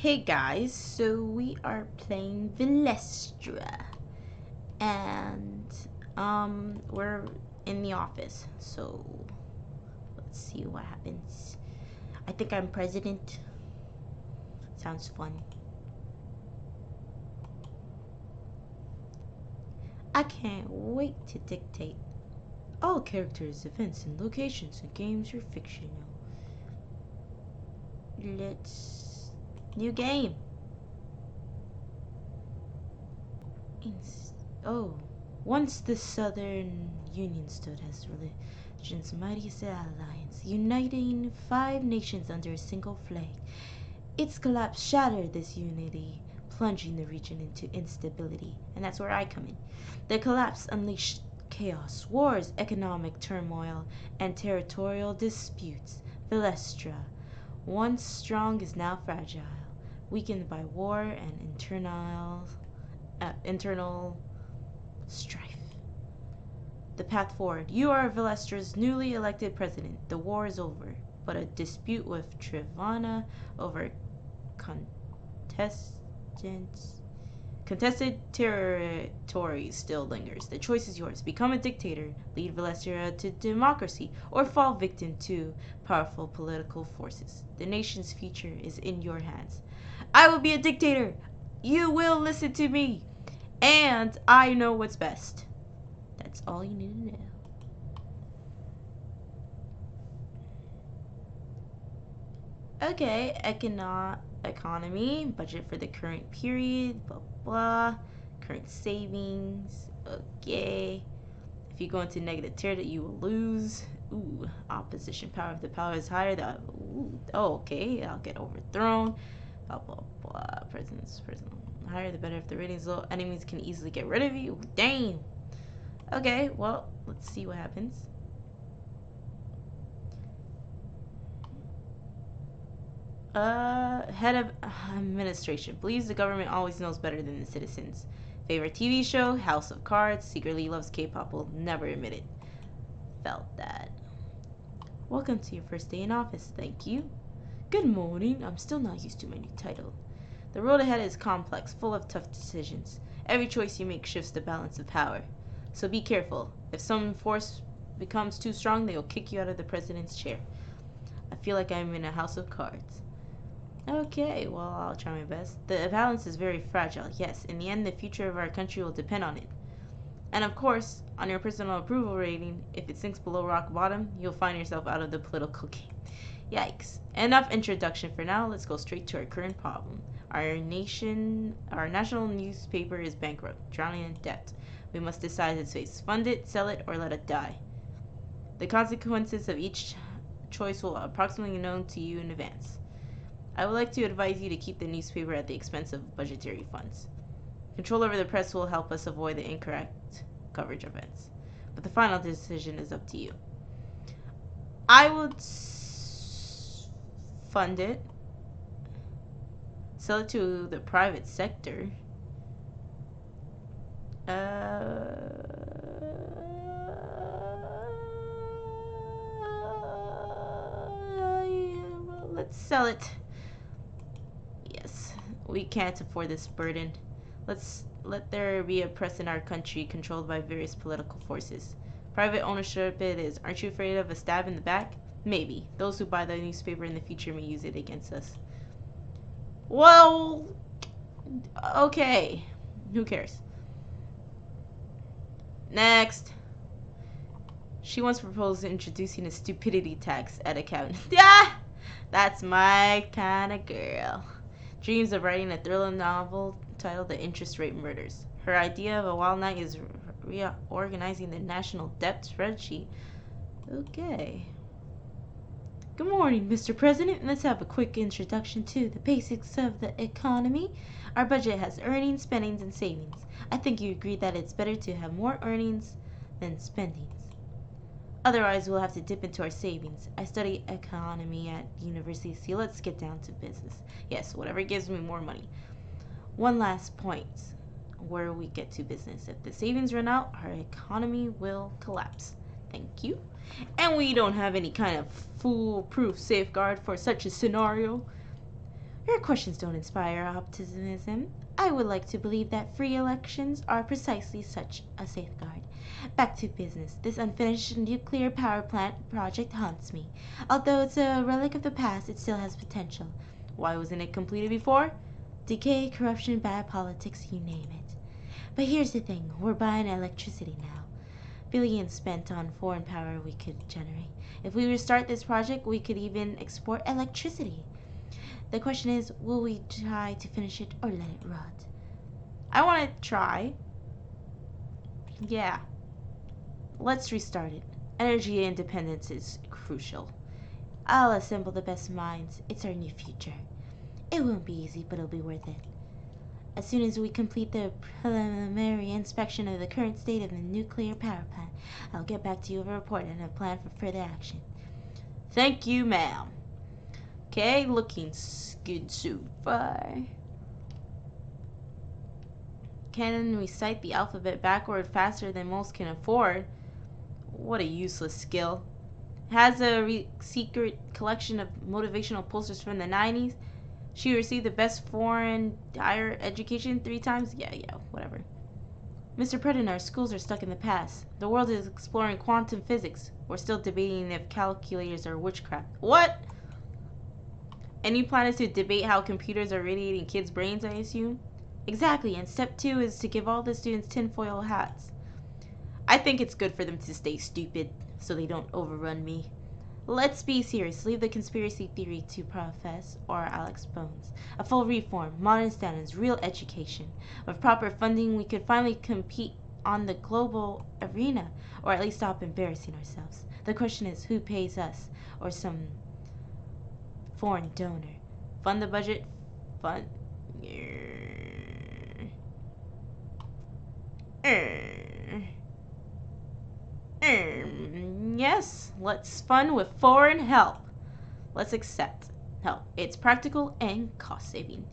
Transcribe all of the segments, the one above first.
Hey guys, so we are playing Vilestra, and we're in the office, so let's see what happens. I think I'm president. Sounds fun. I can't wait to dictate. All characters, events, and locations in games are fictional. Let's... New game. Oh, once the Southern Union stood as religion's mightiest alliance, uniting 5 nations under a single flag. Its collapse shattered this unity, plunging the region into instability, and that's where I come in. The collapse unleashed chaos, wars, economic turmoil, and territorial disputes. Vilestra, once strong, is now fragile, weakened by war and internal strife. The path forward. You are Vilestra's newly elected president. The war is over, but a dispute with Trivana over contested territory still lingers. The choice is yours. Become a dictator, lead Vilestra to democracy, or fall victim to powerful political forces. The nation's future is in your hands. I will be a dictator. You will listen to me. And I know what's best. That's all you need to know. Okay, economy, budget for the current period, blah blah, current savings, okay. If you go into negative territory, you will lose. Ooh, opposition power. If the power is higher, okay, I'll get overthrown. Blah blah blah. President. Higher the better. If the rating is low, enemies can easily get rid of you. Damn. Okay, well, let's see what happens. Head of administration. Believes the government always knows better than the citizens. Favorite TV show? House of Cards. Secretly loves K-pop. Will never admit it. Felt that. Welcome to your first day in office. Thank you. Good morning. I'm still not used to my new title. The road ahead is complex, full of tough decisions. Every choice you make shifts the balance of power. So be careful. If some force becomes too strong, they will kick you out of the president's chair. I feel like I'm in a house of cards. Okay, well, I'll try my best. The balance is very fragile. Yes, in the end, the future of our country will depend on it. And of course, on your personal approval rating, if it sinks below rock bottom, you'll find yourself out of the political game. Yikes. Enough introduction for now. Let's go straight to our current problem. Our national newspaper is bankrupt, drowning in debt. We must decide its fate. Fund it, sell it, or let it die. The consequences of each choice will approximately be known to you in advance. I would like to advise you to keep the newspaper at the expense of budgetary funds. Control over the press will help us avoid the incorrect coverage of events. But the final decision is up to you. I would fund it, sell it to the private sector. Let's sell it. Yes, we can't afford this burden. Let there be a press in our country controlled by various political forces. Private ownership it is. Aren't you afraid of a stab in the back? Maybe. Those who buy the newspaper in the future may use it against us. Well, okay. Who cares? Next. She once proposed introducing a stupidity tax at account. Yeah! That's my kind of girl. Dreams of writing a thriller novel titled The Interest Rate Murders. Her idea of a wild night is reorganizing the national debt spreadsheet. Okay. Good morning, Mr. President. Let's have a quick introduction to the basics of the economy. Our budget has earnings, spendings, and savings. I think you agree that it's better to have more earnings than spendings. Otherwise, we'll have to dip into our savings. I study economy at university, so let's get down to business. Yes, whatever gives me more money. One last point where we get to business. If the savings run out, our economy will collapse. Thank you. And we don't have any kind of foolproof safeguard for such a scenario. Your questions don't inspire optimism. I would like to believe that free elections are precisely such a safeguard. Back to business. This unfinished nuclear power plant project haunts me. Although it's a relic of the past, it still has potential. Why wasn't it completed before? Decay, corruption, bad politics, you name it. But here's the thing, we're buying electricity now. Billions spent on foreign power we could generate. If we restart this project, we could even export electricity. The question is, will we try to finish it or let it rot? I want to try. Yeah. Let's restart it. Energy independence is crucial. I'll assemble the best minds. It's our new future. It won't be easy, but it'll be worth it. As soon as we complete the preliminary inspection of the current state of the nuclear power plant, I'll get back to you with a report and a plan for further action. Thank you, ma'am. Okay, looking good so far. Can recite the alphabet backward faster than most can afford. What a useless skill. Has a secret collection of motivational posters from the 90s. She received the best foreign higher education 3 times. Yeah, whatever. Mr. President, our schools are stuck in the past. The world is exploring quantum physics. We're still debating if calculators are witchcraft. What? And you plan to debate how computers are radiating kids' brains, I assume? Exactly, and step 2 is to give all the students tinfoil hats. I think it's good for them to stay stupid, so they don't overrun me. Let's be serious. Leave the conspiracy theory to Professor or Alex Bones. A full reform, modern standards, real education. With proper funding, we could finally compete on the global arena, or at least stop embarrassing ourselves. The question is, who pays us, or some foreign donor? Fund the budget. Fund. Yes, let's fund with foreign help. Let's accept help. It's practical and cost-saving.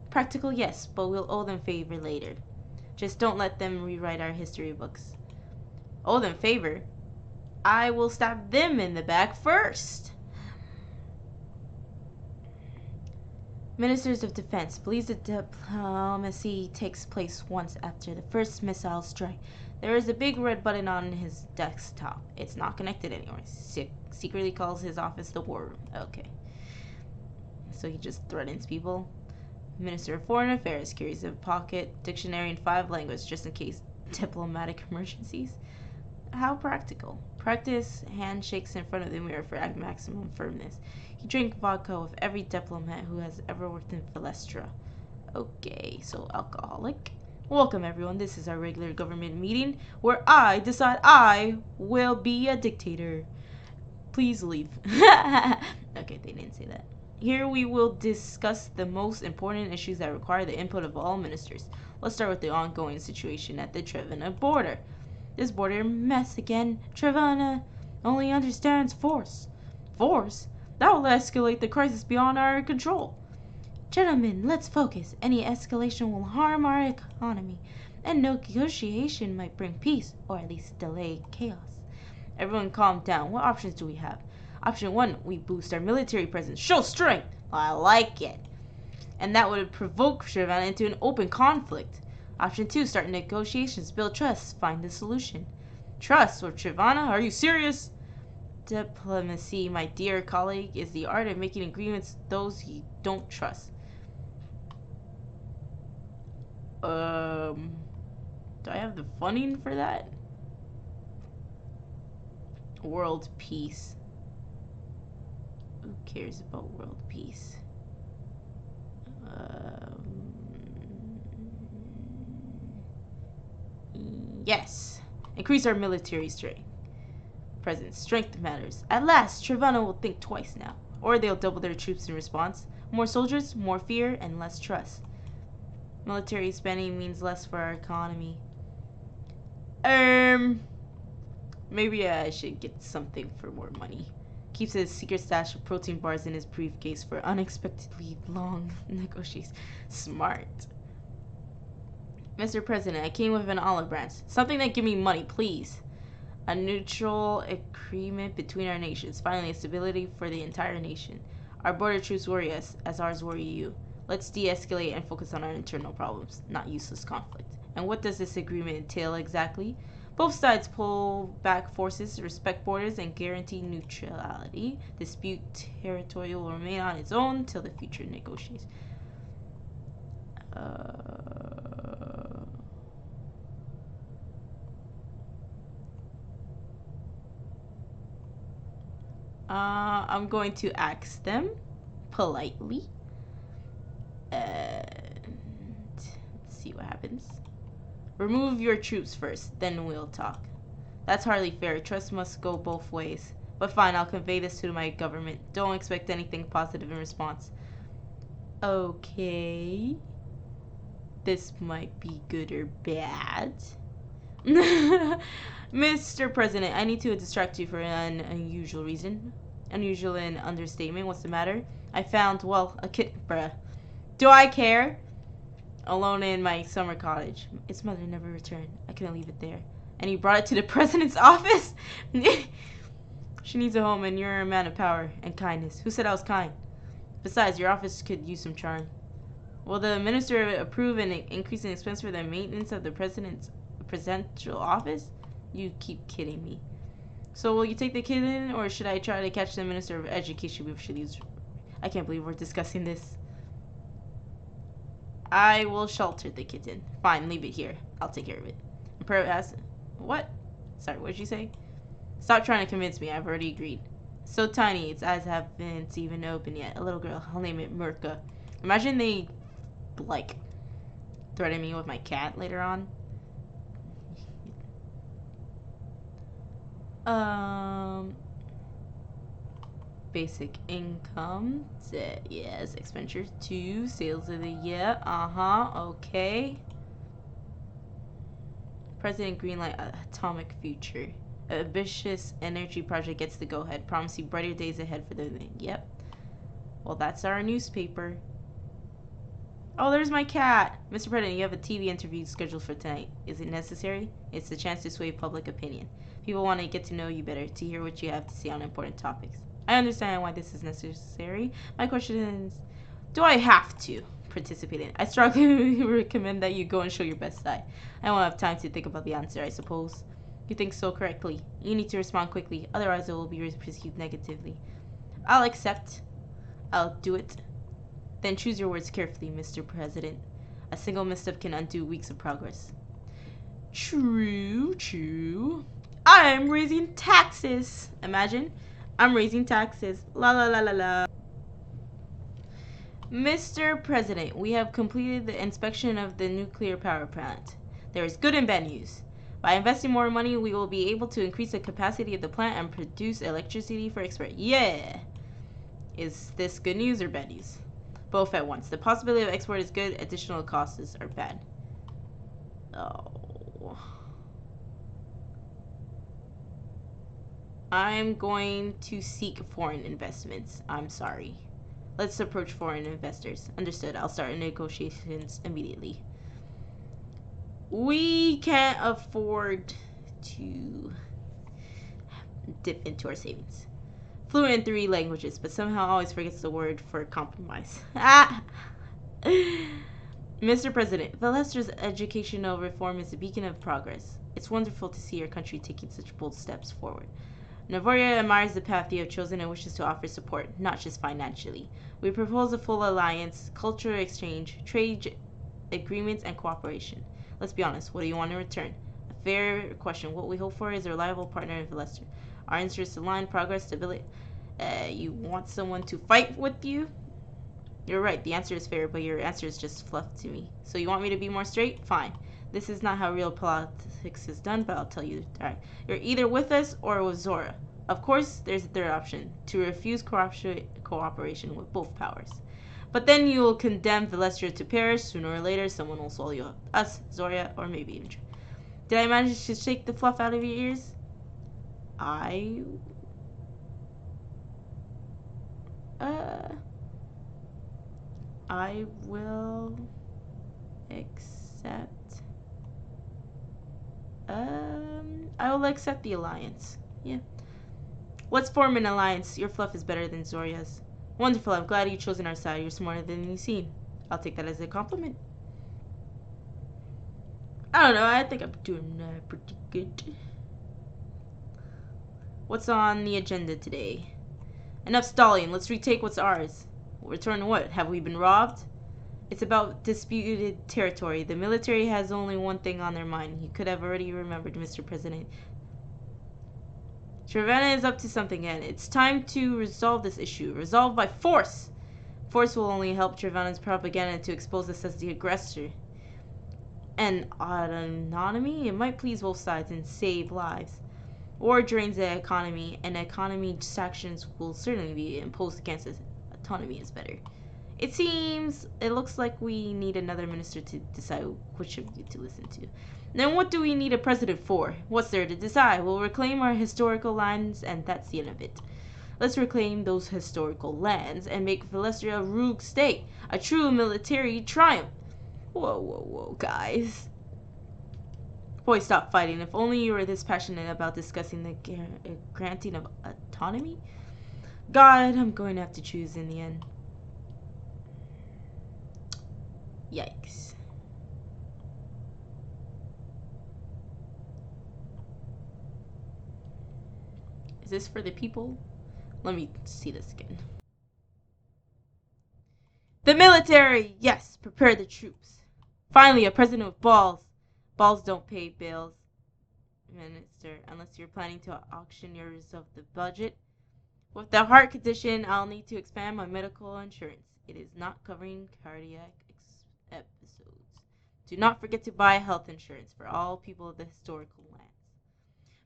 Practical, yes, but we'll owe them favor later. Just don't let them rewrite our history books. Owe them favor? I will stab them in the back first. Ministers of Defense believes the diplomacy takes place once after the first missile strike. There is a big red button on his desktop. It's not connected anymore. Secretly calls his office the war room. Okay. So he just threatens people. Minister of Foreign Affairs carries a pocket dictionary in 5 languages just in case diplomatic emergencies. How practical. Practice handshakes in front of the mirror for maximum firmness. He drank vodka with every diplomat who has ever worked in Philestra. Okay, so alcoholic. Welcome everyone, this is our regular government meeting where I decide I will be a dictator. Please leave. Okay, they didn't say that. Here we will discuss the most important issues that require the input of all ministers. Let's start with the ongoing situation at the Trevena border. This border mess again. Trevena only understands force. Force? That will escalate the crisis beyond our control. Gentlemen, let's focus. Any escalation will harm our economy, and no negotiation might bring peace, or at least delay chaos. Everyone calm down. What options do we have? Option 1, we boost our military presence. Show strength! I like it. And that would provoke Trevena into an open conflict. Option 2, start negotiations, build trust, find a solution. Trust with Trevena? Are you serious? Diplomacy, my dear colleague, is the art of making agreements with those you don't trust. Do I have the funding for that? World peace. Who cares about world peace? Yes. Increase our military strength. Presence. Strength matters. At last, Trevena will think twice now. Or they'll double their troops in response. More soldiers, more fear, and less trust. Military spending means less for our economy. Maybe I should get something for more money. Keeps a secret stash of protein bars in his briefcase for unexpectedly long negotiations. Smart. Mr. President, I came with an olive branch. Something that give me money, please. A neutral agreement between our nations. Finally, stability for the entire nation. Our border troops worry us, as ours worry you. Let's de-escalate and focus on our internal problems, not useless conflict. And what does this agreement entail exactly? Both sides pull back forces, respect borders, and guarantee neutrality. Dispute territory will remain on its own till the future negotiations. I'm going to ask them politely. And let's see what happens. Remove your troops first, then we'll talk. That's hardly fair. Trust must go both ways. But fine, I'll convey this to my government. Don't expect anything positive in response. Okay. This might be good or bad. Mr. President, I need to distract you for an unusual reason. Unusual in understatement. What's the matter? I found, well, a kitten. Bruh. Do I care? Alone in my summer cottage. Its mother never returned. I couldn't leave it there. And you brought it to the president's office? She needs a home, and you're a man of power and kindness. Who said I was kind? Besides, your office could use some charm. Will the minister approve an increase in expense for the maintenance of the president's presidential office? You keep kidding me. So will you take the kitten, or should I try to catch the minister of education before she leaves? I can't believe we're discussing this. I will shelter the kitten. Fine, leave it here. I'll take care of it. Perhaps. What? Sorry, what did you say? Stop trying to convince me. I've already agreed. So tiny, its eyes haven't even opened yet. A little girl. I'll name it Mirka. Imagine they, like, threaten me with my cat later on. Basic income. Yes. Expenditure 2. Sales of the year. Okay. President Greenlight Atomic Future. Ambitious energy project gets the go-ahead, promising brighter days ahead for the... Yep. Well, that's our newspaper. Oh, there's my cat. Mr. President, you have a TV interview scheduled for tonight. Is it necessary? It's a chance to sway public opinion. People want to get to know you better, to hear what you have to say on important topics. I understand why this is necessary. My question is, do I have to participate in it? I strongly recommend that you go and show your best side. I won't have time to think about the answer, I suppose. You think so correctly. You need to respond quickly, otherwise it will be perceived negatively. I'll accept. I'll do it. Then choose your words carefully, Mr. President. A single misstep can undo weeks of progress. True. I'm raising taxes. Imagine. I'm raising taxes. La la la la la. Mr. President, we have completed the inspection of the nuclear power plant. There is good and bad news. By investing more money, we will be able to increase the capacity of the plant and produce electricity for export. Yeah! Is this good news or bad news? Both at once. The possibility of export is good, additional costs are bad. Oh. I'm going to seek foreign investments. I'm sorry. Let's approach foreign investors. Understood. I'll start negotiations immediately. We can't afford to dip into our savings. Fluent in 3 languages, but somehow always forgets the word for compromise. Mr. President, Valestra's educational reform is a beacon of progress. It's wonderful to see your country taking such bold steps forward. Navoria admires the path you have chosen and wishes to offer support, not just financially. We propose a full alliance, cultural exchange, trade agreements, and cooperation. Let's be honest, what do you want in return? A fair question. What we hope for is a reliable partner in Valestra. Our interests align, progress, stability. You want someone to fight with you? You're right, the answer is fair, but your answer is just fluff to me. So you want me to be more straight? Fine. This is not how real politics is done, but I'll tell you. Alright. You're either with us or with Zora. Of course, there's a third option, to refuse cooperation with both powers. But then you will condemn Valestra to perish. Sooner or later, someone will swallow you up. Us, Zoria, or maybe even... Did I manage to shake the fluff out of your ears? I will accept... I will accept the alliance. Yeah. Let's form an alliance. Your fluff is better than Zoria's. Wonderful. I'm glad you've chosen our side. You're smarter than you seem. I'll take that as a compliment. I don't know. I think I'm doing pretty good. What's on the agenda today? Enough stalling. Let's retake what's ours. Return to what? Have we been robbed? It's about disputed territory. The military has only one thing on their mind. You could have already remembered, Mr. President. Trevena is up to something, and it's time to resolve this issue. Resolve by force! Force will only help Trevena's propaganda to expose us as the aggressor. And autonomy? It might please both sides and save lives. War drains the economy, and economy sanctions will certainly be imposed against us. Autonomy is better. It looks like we need another minister to decide which of you to listen to. Then what do we need a president for? What's there to decide? We'll reclaim our historical lands, and that's the end of it. Let's reclaim those historical lands and make Velestria a rogue state, a true military triumph. Whoa, whoa, whoa, guys. Boy, stop fighting. If only you were this passionate about discussing the granting of autonomy. God, I'm going to have to choose in the end. Yikes. Is this for the people? Let me see this again. The military! Yes, prepare the troops. Finally, a president with balls. Balls don't pay bills, Minister, unless you're planning to auction yours of the budget. With the heart condition, I'll need to expand my medical insurance. It is not covering cardiac episodes. Do not forget to buy health insurance for all people of the historical lands.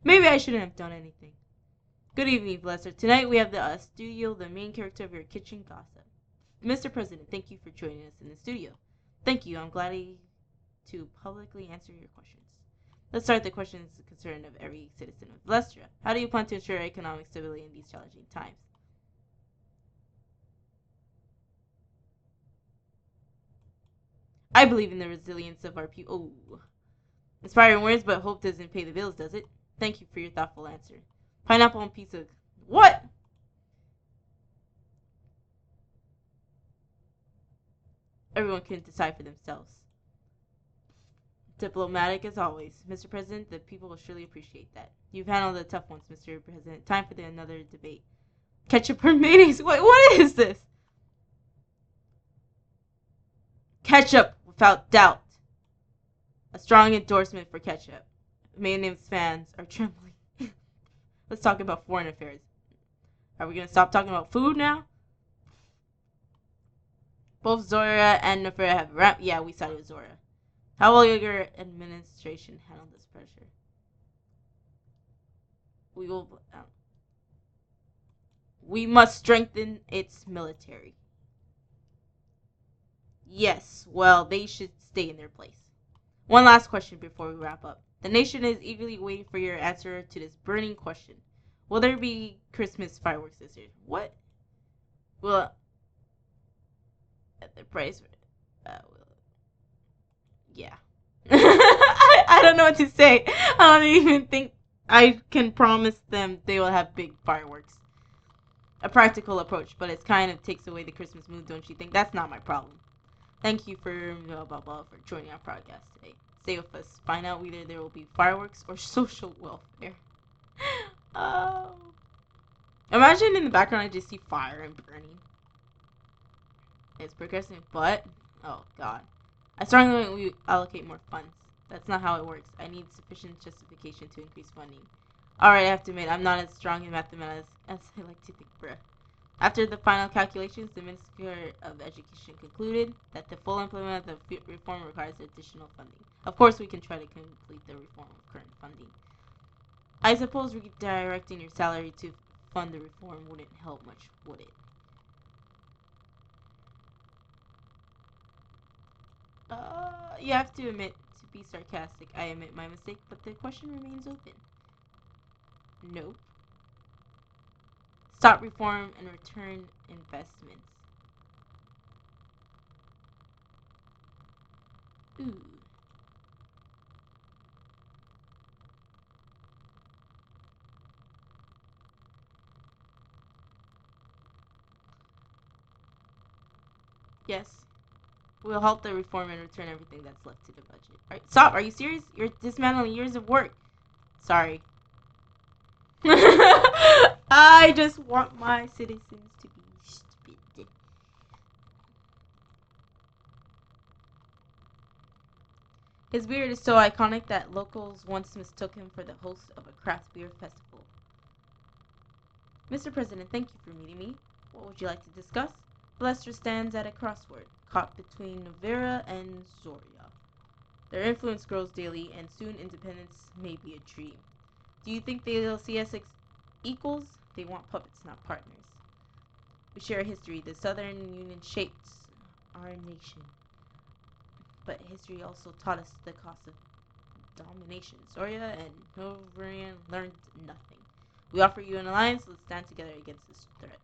Maybe I shouldn't have done anything. Good evening, Blesser. Tonight we have the studio, the main character of your kitchen gossip. Mr. President, thank you for joining us in the studio. Thank you. I'm glad to publicly answer your questions. Let's start the questions concern of every citizen of Lestra. How do you plan to ensure economic stability in these challenging times? I believe in the resilience of our people. Oh. Inspiring words, but hope doesn't pay the bills, does it? Thank you for your thoughtful answer. Pineapple on pizza. What? Everyone can decide for themselves. Diplomatic as always. Mr. President, the people will surely appreciate that. You've handled the tough ones, Mr. President. Time for another debate. Ketchup or mayonnaise? What is this? Ketchup, without doubt. A strong endorsement for ketchup. Mayonnaise fans are trembling. Let's talk about foreign affairs. Are we going to stop talking about food now? Both Zora and Nefera have yeah, we sided with Zora. How will your administration handle this pressure? We must strengthen its military. Yes, well, they should stay in their place. One last question before we wrap up. The nation is eagerly waiting for your answer to this burning question. Will there be Christmas fireworks this year? What? Well, at the price. Yeah. I don't know what to say. I don't even think I can promise them they will have big fireworks. A practical approach, but it kind of takes away the Christmas mood, don't you think? That's not my problem. Thank you for for joining our podcast today. Stay with us. Find out whether there will be fireworks or social welfare. Oh. Imagine in the background I just see fire and burning. It's progressing, but oh god. I strongly want we allocate more funds. That's not how it works. I need sufficient justification to increase funding. Alright, I have to admit, I'm not as strong in mathematics as I like to think, bruh. After the final calculations, the Minister of Education concluded that the full implement of the reform requires additional funding. Of course, we can try to complete the reform with current funding. I suppose redirecting your salary to fund the reform wouldn't help much, would it? You have to admit, to be sarcastic, I admit my mistake, but the question remains open. Nope. Stop reform and return investments. Ooh. Yes. We'll halt the reform and return everything that's left to the budget. Stop! Are you serious? You're dismantling years of work. Sorry. I just want my citizens to be stupid. His beard is so iconic that locals once mistook him for the host of a craft beer festival. Mr. President, thank you for meeting me. What would you like to discuss? Lester stands at a crossword, caught between Novera and Zoria. Their influence grows daily, and soon independence may be a dream. Do you think they'll see us equals? They want puppets, not partners. We share a history. The Southern Union shaped our nation. But history also taught us the cost of domination. Zoria and Novarian learned nothing. We offer you an alliance. Let's stand together against this threat.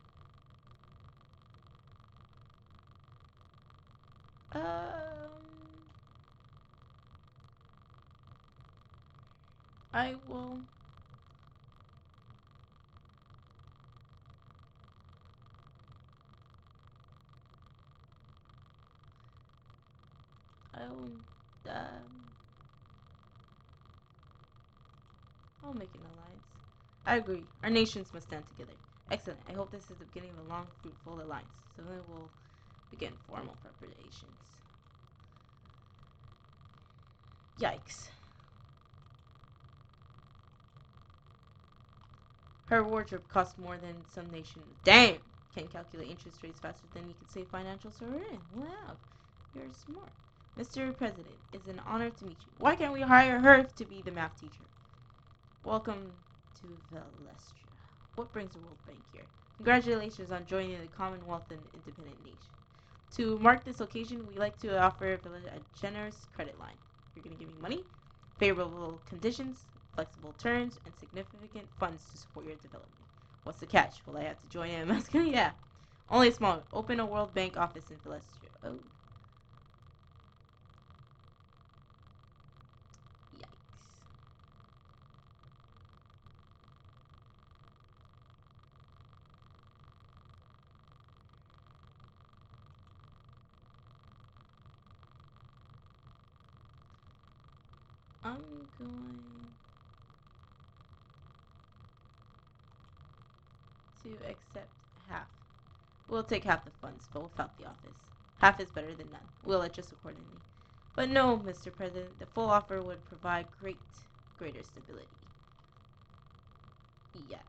I will. I'll make an alliance. I agree. Our nations must stand together. Excellent. I hope this is the beginning of a long, fruitful alliance. So then we'll begin formal preparations. Yikes. Her wardrobe costs more than some nations. Damn! Can calculate interest rates faster than you can say financial sovereign. Wow, you're smart. Mr. President, it's an honor to meet you. Why can't we hire her to be the math teacher? Welcome to Velestra. What brings the World Bank here? Congratulations on joining the Commonwealth and independent nation. To mark this occasion, we like to offer a generous credit line. You're going to give me money, favorable conditions, flexible terms, and significant funds to support your development. What's the catch? Will I have to join MS? Yeah. Only a small. Open a World Bank office in Velestra. Oh. Yikes. I'm going to accept half. We'll take half the funds, but without the office. Half is better than none. We'll adjust accordingly. But no, Mr. President, the full offer would provide greater stability. Yikes.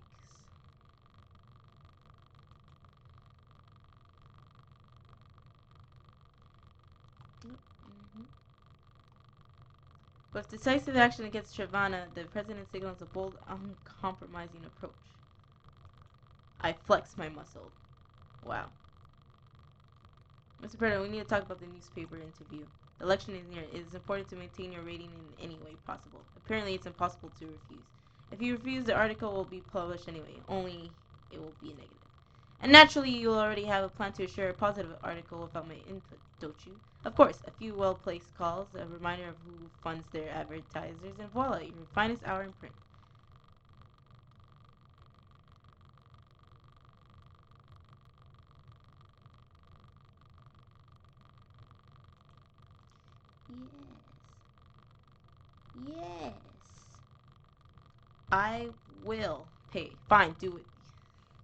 With decisive action against Trevana, the President signals a bold, uncompromising approach. I flex my muscle. Wow. Mr. President, we need to talk about the newspaper interview. The election is near. It is important to maintain your rating in any way possible. Apparently, it's impossible to refuse. If you refuse, the article will be published anyway, only it will be negative. And naturally, you'll already have a plan to assure a positive article without my input, don't you? Of course, a few well-placed calls, a reminder of who funds their advertisers, and voila, your finest hour in print. Yes. Yes. I will pay. Fine, do it.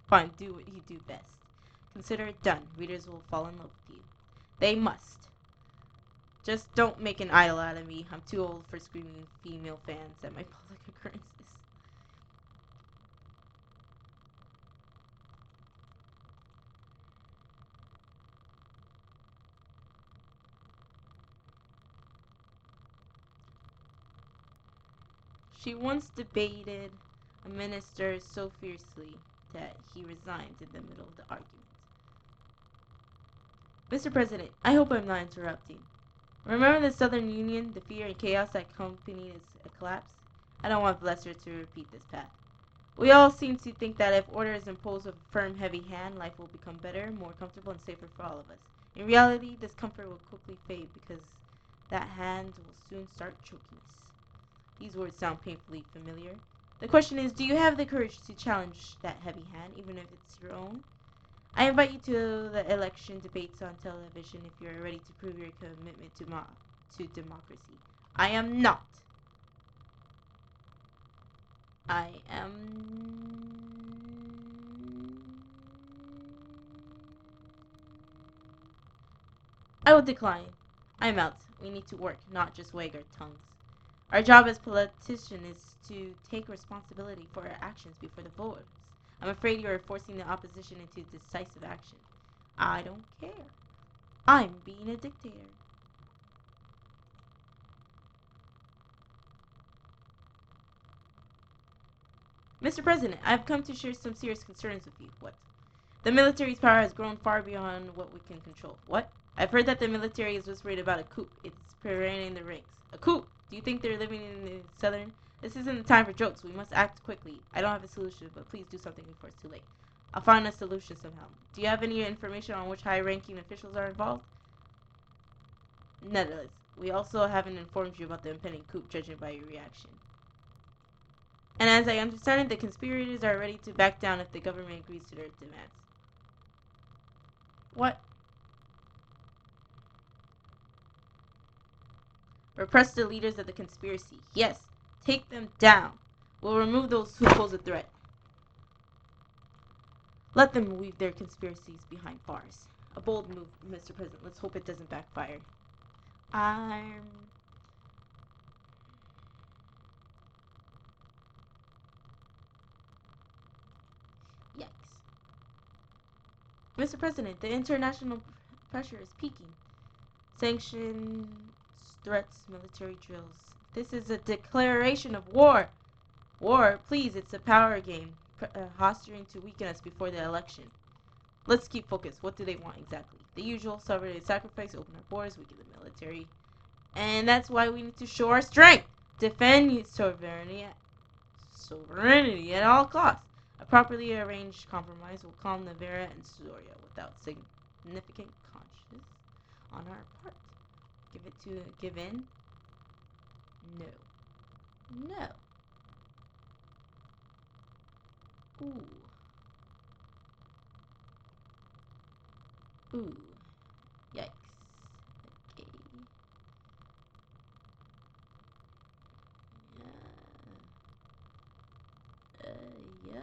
Fine, do what you do best. Consider it done. Readers will fall in love with you. They must. Just don't make an idol out of me. I'm too old for screaming female fans at my public occurrences. She once debated a minister so fiercely that he resigned in the middle of the argument. Mr. President, I hope I'm not interrupting. Remember the Southern Union, the fear and chaos that accompanied its collapse? I don't want Lester to repeat this path. We all seem to think that if order is imposed with a firm, heavy hand, life will become better, more comfortable, and safer for all of us. In reality, this comfort will quickly fade because that hand will soon start choking us. These words sound painfully familiar. The question is, do you have the courage to challenge that heavy hand, even if it's your own? I invite you to the election debates on television if you are ready to prove your commitment to democracy. I am not. I am. I will decline. I'm out. We need to work, not just wag our tongues. Our job as politicians is to take responsibility for our actions before the voters. I'm afraid you are forcing the opposition into decisive action. I don't care. I'm being a dictator. Mr. President, I've come to share some serious concerns with you. What? The military's power has grown far beyond what we can control. What? I've heard that the military is whispering about a coup. It's parading the ranks. A coup? Do you think they're living in the southern? This isn't the time for jokes. We must act quickly. I don't have a solution, but please do something before it's too late. I'll find a solution somehow. Do you have any information on which high-ranking officials are involved? None. We also haven't informed you about the impending coup, judging by your reaction. And as I understand it, the conspirators are ready to back down if the government agrees to their demands. What? Repress the leaders of the conspiracy. Yes, take them down. We'll remove those who pose a threat. Let them weave their conspiracies behind bars. A bold move, Mr. President. Let's hope it doesn't backfire. I'm... Yikes. Mr. President, the international pressure is peaking. Sanctions, threats, military drills. This is a declaration of war. War, please, it's a power game. Posturing to weaken us before the election. Let's keep focused. What do they want exactly? The usual, sovereignty sacrifice, open our borders, weaken the military. And that's why we need to show our strength. Defend sovereignty at all costs. A properly arranged compromise will calm Navarra and Soria without significant conscience on our part. Give in? No. No. Ooh. Ooh. Yikes. Okay. Yeah.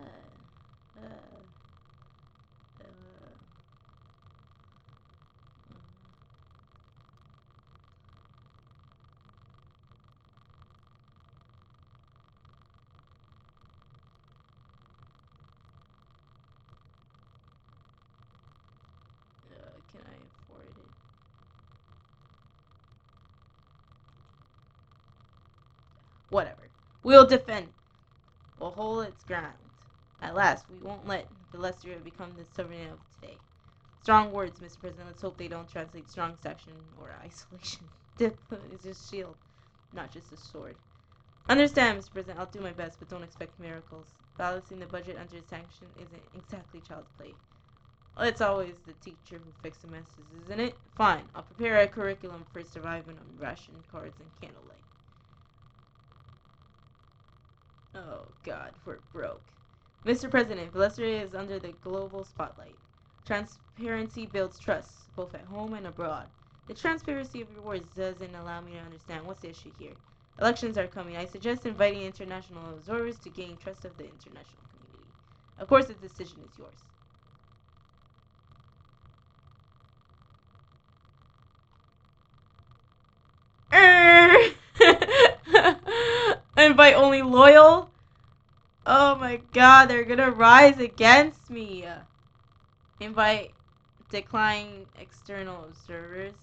Uh, uh, can I afford it? Whatever. We'll defend. We'll hold its ground. At last, we won't let Velestria become the sovereign of today. Strong words, Mr. President. Let's hope they don't translate strong section or isolation. It's a shield, not just a sword. Understand, Mr. President. I'll do my best, but don't expect miracles. Balancing the budget under sanction isn't exactly child's play. Well, it's always the teacher who fixes the messes, isn't it? Fine. I'll prepare a curriculum for surviving on ration cards and candlelight. Oh, God, we're broke. Mr. President, Velestria is under the global spotlight. Transparency builds trust, both at home and abroad. The transparency of your words doesn't allow me to understand what's the issue here. Elections are coming. I suggest inviting international observers to gain trust of the international community. Of course, the decision is yours. Invite only loyal? Oh my god, they're gonna rise against me. Invite decline external observers.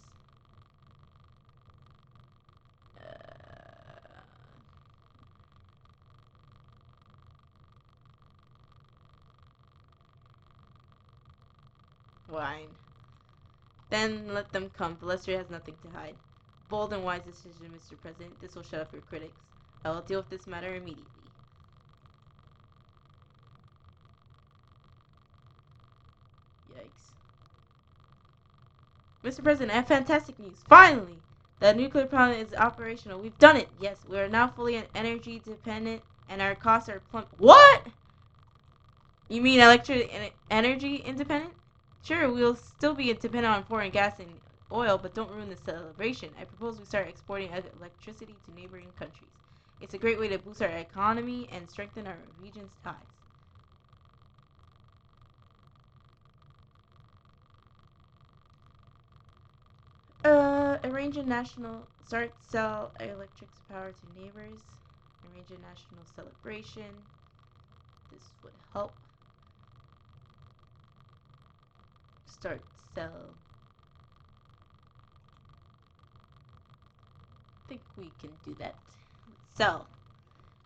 Fine. Then let them come. Velestria has nothing to hide. Bold and wise decision, Mr. President. This will shut up your critics. I will deal with this matter immediately. Yikes. Mr. President, I have fantastic news. Finally! The nuclear plant is operational. We've done it! Yes, we are now fully energy dependent and our costs are plummet. What? You mean energy independent? Sure, we'll still be dependent on foreign gas and oil, but don't ruin the celebration. I propose we start exporting electricity to neighboring countries. It's a great way to boost our economy and strengthen our region's ties. Arrange a national start sell electric power to neighbors. Arrange a national celebration. This would help. Start sell. I think we can do that. Sell.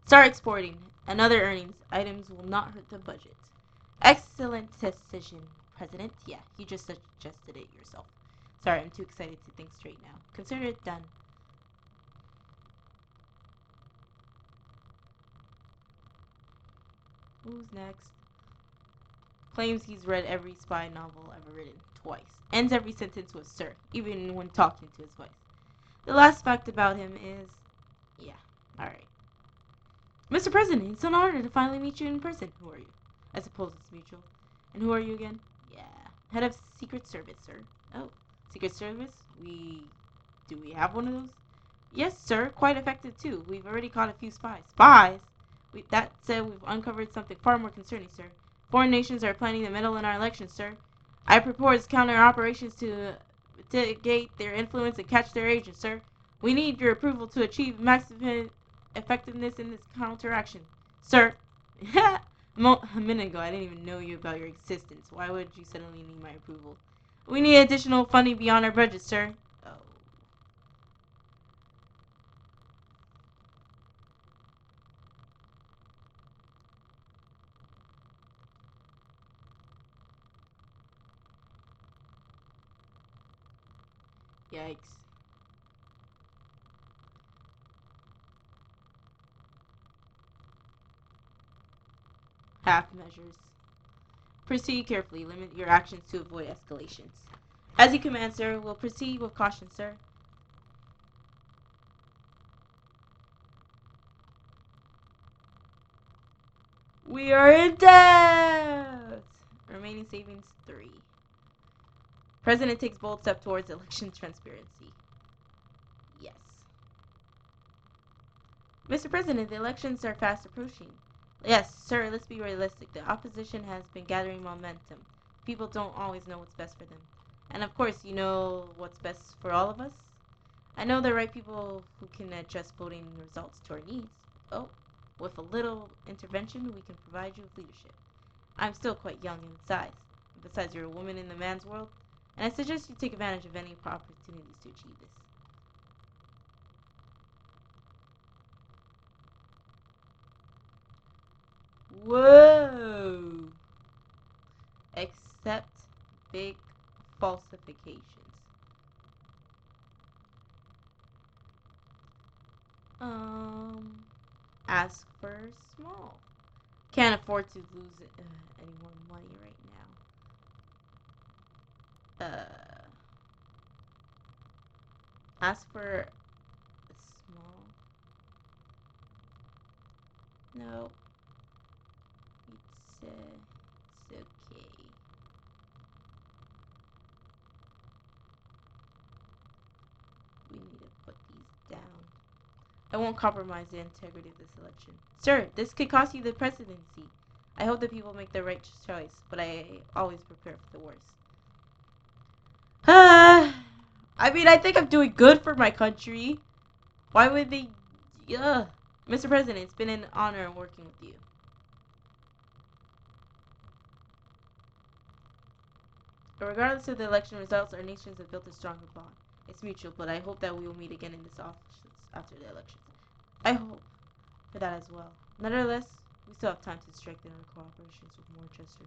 Start exporting. Another earnings. Items will not hurt the budget. Excellent decision, President. Yeah, you just suggested it yourself. Sorry, I'm too excited to think straight now. Consider it done. Who's next? Claims he's read every spy novel ever written twice. Ends every sentence with sir, even when talking to his wife. The last fact about him is... Yeah, alright. Mr. President, it's an honor to finally meet you in person. Who are you? I suppose it's mutual. And who are you again? Yeah, head of Secret Service, sir. Oh, Secret Service? Do we have one of those? Yes, sir. Quite effective, too. We've already caught a few spies. Spies? That said, we've uncovered something far more concerning, sir. Foreign nations are planning to meddle in our elections, sir. I propose counter operations to mitigate their influence and catch their agents, sir. We need your approval to achieve maximum effectiveness in this counteraction. Sir. A minute ago, I didn't even know you about your existence. Why would you suddenly need my approval? We need additional funding beyond our budget, sir. Oh. Yikes. Half measures. Proceed carefully. Limit your actions to avoid escalations. As you command, sir. We'll proceed with caution, sir. We are in debt! Remaining savings 3. President takes bold step towards election transparency. Yes. Mr. President, the elections are fast approaching. Yes, sir, let's be realistic. The opposition has been gathering momentum. People don't always know what's best for them. And of course, you know what's best for all of us? I know the right people who can adjust voting results to our needs. Oh, with a little intervention, we can provide you with leadership. I'm still quite young in size. Besides, you're a woman in the man's world, and I suggest you take advantage of any opportunities to achieve this. Whoa! Except big falsifications. Ask for small. Can't afford to lose any more money right now. Ask for a small. No, it's okay. We need to put these down. I won't compromise the integrity of this election. Sir, this could cost you the presidency. I hope that people make the right choice, but I always prepare for the worst. I mean, I think I'm doing good for my country. Why would they... Ugh. Mr. President, it's been an honor working with you. But regardless of the election results, our nations have built a stronger bond. It's mutual, but I hope that we will meet again in this office after the elections. I hope for that as well. Nevertheless, we still have time to strengthen our cooperations with Worcester.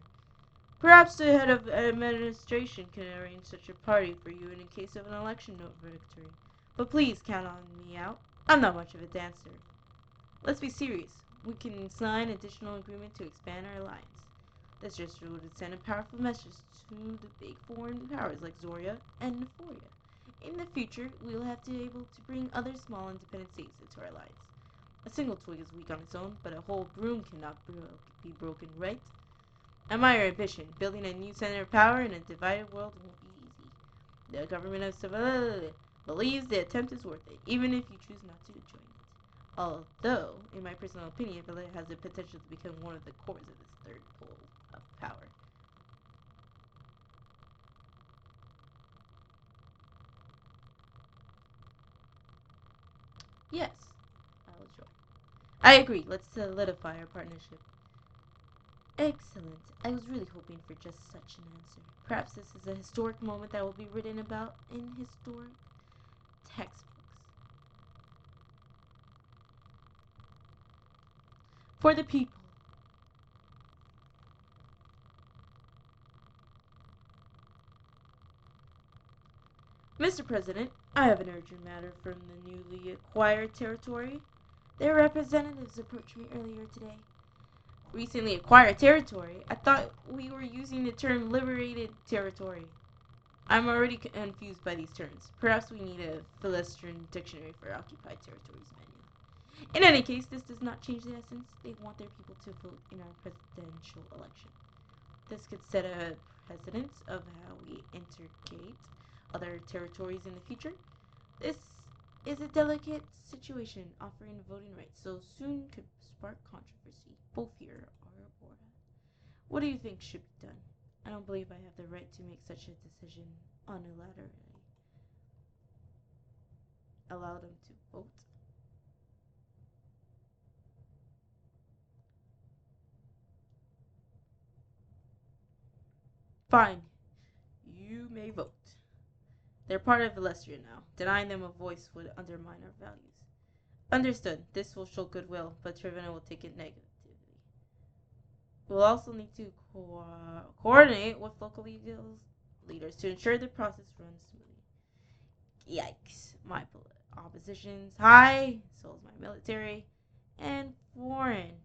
Perhaps the head of administration can arrange such a party for you in case of an election victory. But please count on me out. I'm not much of a dancer. Let's be serious. We can sign additional agreement to expand our alliance. This gesture would send a powerful message to the big foreign powers like Zoria and Nephoria. In the future, we will have to be able to bring other small independent states into our alliance. A single twig is weak on its own, but a whole broom cannot be broken, right? Admire your ambition. Building a new center of power in a divided world won't be easy. The government of Seville believes the attempt is worth it, even if you choose not to join it. Although, in my personal opinion, Villa has the potential to become one of the cores of this third pole of power. Yes, I will join. I agree. Let's solidify our partnership. Excellent. I was really hoping for just such an answer. Perhaps this is a historic moment that will be written about in historic textbooks. For the people. Mr. President, I have an urgent matter from the newly acquired territory. Their representatives approached me earlier today. Recently acquired territory? I thought we were using the term liberated territory. I'm already confused by these terms. Perhaps we need a Philistine dictionary for occupied territories manual. In any case, this does not change the essence. They want their people to vote in our presidential election. This could set a precedent of how we integrate other territories in the future. This is a delicate situation. Offering voting rights so soon could spark controversy, both here or abroad. What do you think should be done? I don't believe I have the right to make such a decision unilaterally. Allow them to vote. Fine. You may vote. They're part of Velestria now. Denying them a voice would undermine our values. Understood. This will show goodwill, but Trevena will take it negatively. We'll also need to coordinate with local leaders to ensure the process runs smoothly. Yikes. My opposition's high, so is my military, and foreign.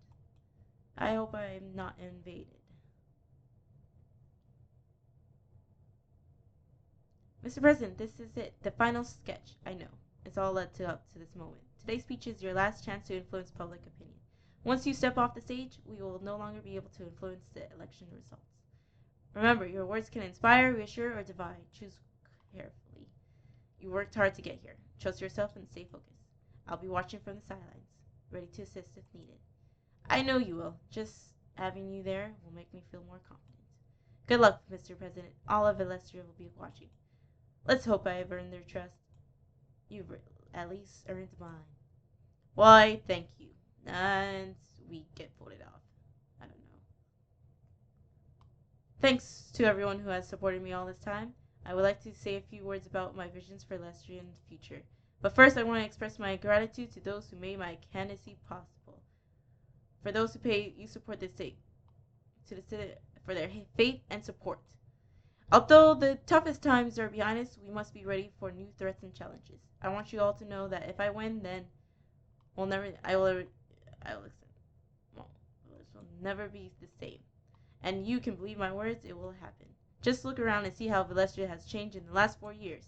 I hope I'm not invaded. Mr. President, this is it. The final sketch. I know. It's all led up to this moment. Today's speech is your last chance to influence public opinion. Once you step off the stage, we will no longer be able to influence the election results. Remember, your words can inspire, reassure, or divide. Choose carefully. You worked hard to get here. Trust yourself and stay focused. I'll be watching from the sidelines, ready to assist if needed. I know you will. Just having you there will make me feel more confident. Good luck, Mr. President. All of Velestria will be watching. Let's hope I have earned their trust. You've at least earned mine. Why, thank you. And we get voted off. I don't know. Thanks to everyone who has supported me all this time. I would like to say a few words about my visions for Lestria in the future. But first, I want to express my gratitude to those who made my candidacy possible. For those who pay, you support this state, to the for their faith and support. Although the toughest times are behind us, we must be ready for new threats and challenges. I want you all to know that if I win, then we'll never. I will listen. Well, this will never be the same. And you can believe my words, it will happen. Just look around and see how Velestria has changed in the last 4 years.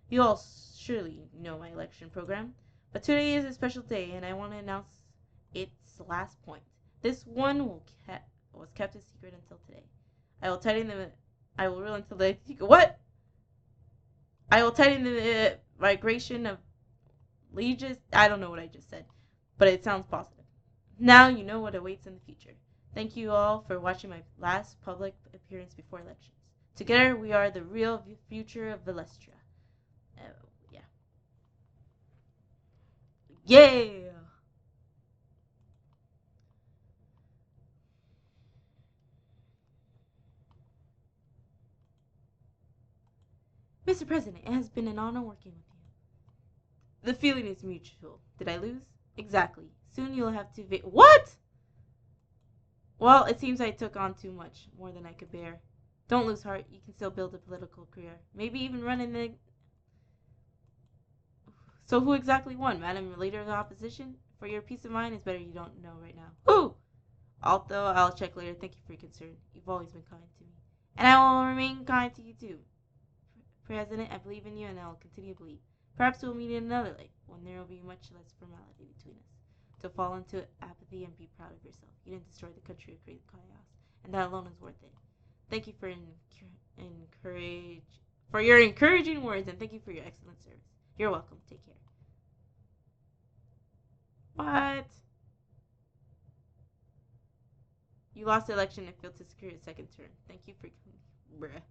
You all surely know my election program, but today is a special day, and I want to announce its last point. This one was kept a secret until today. I will tighten the. I will rule until the. What? I will tighten the migration of legions. I don't know what I just said, but it sounds positive. Now you know what awaits in the future. Thank you all for watching my last public appearance before elections. Together, we are the real future of Velestria. Yeah. Yeah! Mr. President, it has been an honor working with you. The feeling is mutual. Did I lose? Exactly. Soon you'll have to. What? Well, it seems I took on too much, more than I could bear. Don't lose heart. You can still build a political career. Maybe even run in the. So who exactly won, Madam Leader of the Opposition? For your peace of mind, it's better you don't know right now. Who? Although I'll check later. Thank you for your concern. You've always been kind to me. And I will remain kind to you too. President, I believe in you and I will continue to believe. Perhaps we'll meet in another life, when there will be much less formality between us. To fall into apathy and be proud of yourself. You didn't destroy the country or create chaos. and that alone is worth it. Thank you for your encouraging words, and thank you for your excellent service. You're welcome. Take care. What? You lost the election and failed to secure a second term. Thank you for coming. Bruh.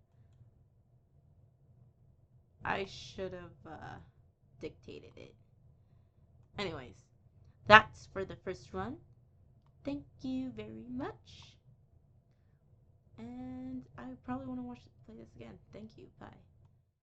I should have dictated it. Anyways, that's for the first run. Thank you very much. And I probably want to play this again. Thank you. Bye.